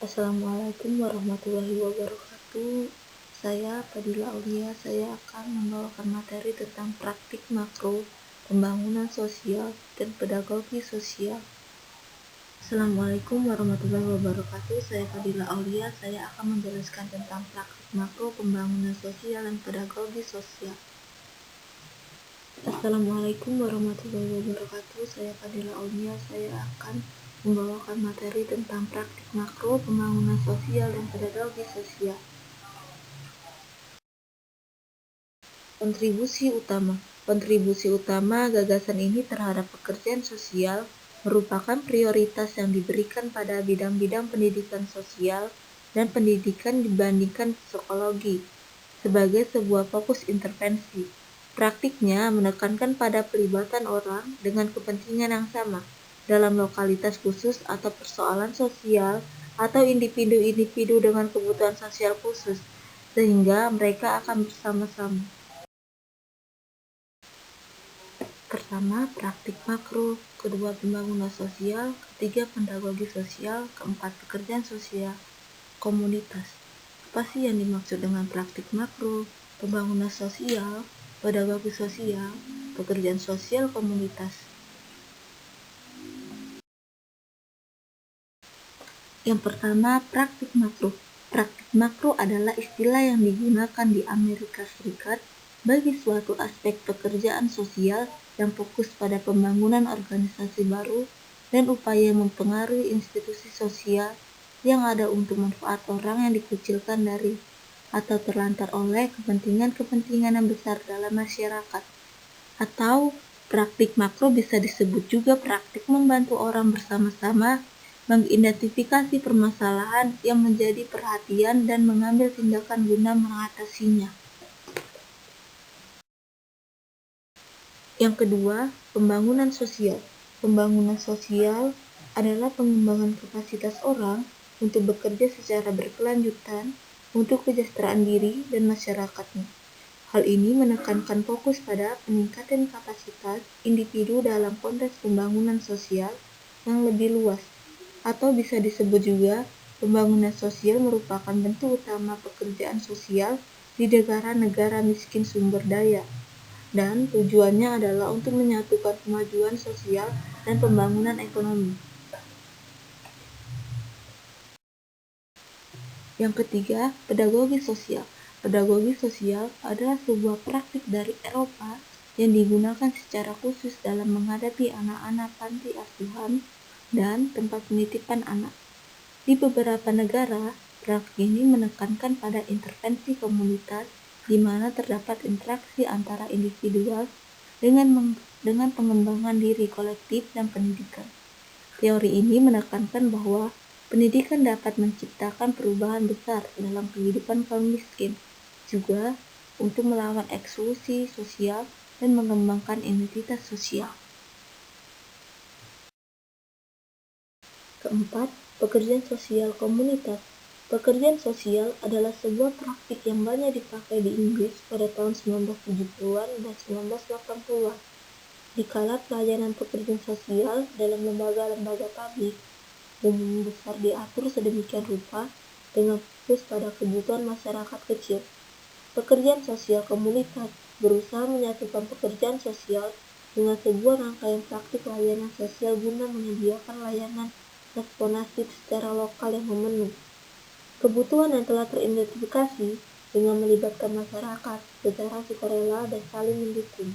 Assalamualaikum warahmatullahi wabarakatuh. Saya Fadila Aulia. Saya akan membawakan materi tentang praktik makro, pembangunan sosial, dan pedagogi sosial. Assalamualaikum warahmatullahi wabarakatuh. Saya Fadila Aulia. Saya akan menjelaskan tentang praktik makro, pembangunan sosial, dan pedagogi sosial. Assalamualaikum warahmatullahi wabarakatuh. Saya Fadila Aulia. Saya akan membawakan materi tentang praktik makro, pembangunan sosial, dan pedagogi sosial. Kontribusi utama gagasan ini terhadap pekerjaan sosial merupakan prioritas yang diberikan pada bidang-bidang pendidikan sosial dan pendidikan dibandingkan psikologi sebagai sebuah fokus intervensi. Praktiknya menekankan pada pelibatan orang dengan kepentingan yang sama dalam lokalitas khusus atau persoalan sosial atau individu-individu dengan kebutuhan sosial khusus, sehingga mereka akan bersama-sama. Pertama, praktik makro, kedua pembangunan sosial, ketiga pedagogi sosial, keempat pekerjaan sosial komunitas. Apa sih yang dimaksud dengan praktik makro, pembangunan sosial, pedagogi sosial, pekerjaan sosial komunitas? Yang pertama, praktik makro. Praktik makro adalah istilah yang digunakan di Amerika Serikat bagi suatu aspek pekerjaan sosial yang fokus pada pembangunan organisasi baru dan upaya mempengaruhi institusi sosial yang ada untuk manfaat orang yang dikucilkan dari atau terlantar oleh kepentingan-kepentingan yang besar dalam masyarakat. Atau praktik makro bisa disebut juga praktik membantu orang bersama-sama mengidentifikasi permasalahan yang menjadi perhatian dan mengambil tindakan guna mengatasinya. Yang kedua, pembangunan sosial. Pembangunan sosial adalah pengembangan kapasitas orang untuk bekerja secara berkelanjutan untuk kesejahteraan diri dan masyarakatnya. Hal ini menekankan fokus pada peningkatan kapasitas individu dalam konteks pembangunan sosial yang lebih luas, atau bisa disebut juga pembangunan sosial merupakan bentuk utama pekerjaan sosial di negara-negara miskin sumber daya, dan tujuannya adalah untuk menyatukan kemajuan sosial dan pembangunan ekonomi. Yang ketiga, pedagogi sosial. Pedagogi sosial adalah sebuah praktik dari Eropa yang digunakan secara khusus dalam menghadapi anak-anak panti asuhan dan tempat penitipan anak. Di beberapa negara, praktik ini menekankan pada intervensi komunitas di mana terdapat interaksi antara individual dengan pengembangan diri kolektif dan pendidikan. Teori ini menekankan bahwa pendidikan dapat menciptakan perubahan besar dalam kehidupan kaum miskin, juga untuk melawan eksklusi sosial dan mengembangkan identitas sosial. Keempat, pekerjaan sosial komunitas. Pekerjaan sosial adalah sebuah praktik yang banyak dipakai di Inggris pada tahun 1970-an dan 1980-an. Dikala pelayanan pekerjaan sosial dalam lembaga-lembaga publik umum besar diatur sedemikian rupa dengan fokus pada kebutuhan masyarakat kecil. Pekerjaan sosial komunitas berusaha menyatukan pekerjaan sosial dengan sebuah rangkaian praktik layanan sosial guna menyediakan layanan responasif secara lokal yang memenuhi kebutuhan yang telah teridentifikasi dengan melibatkan masyarakat secara sukarela dan saling mendukung.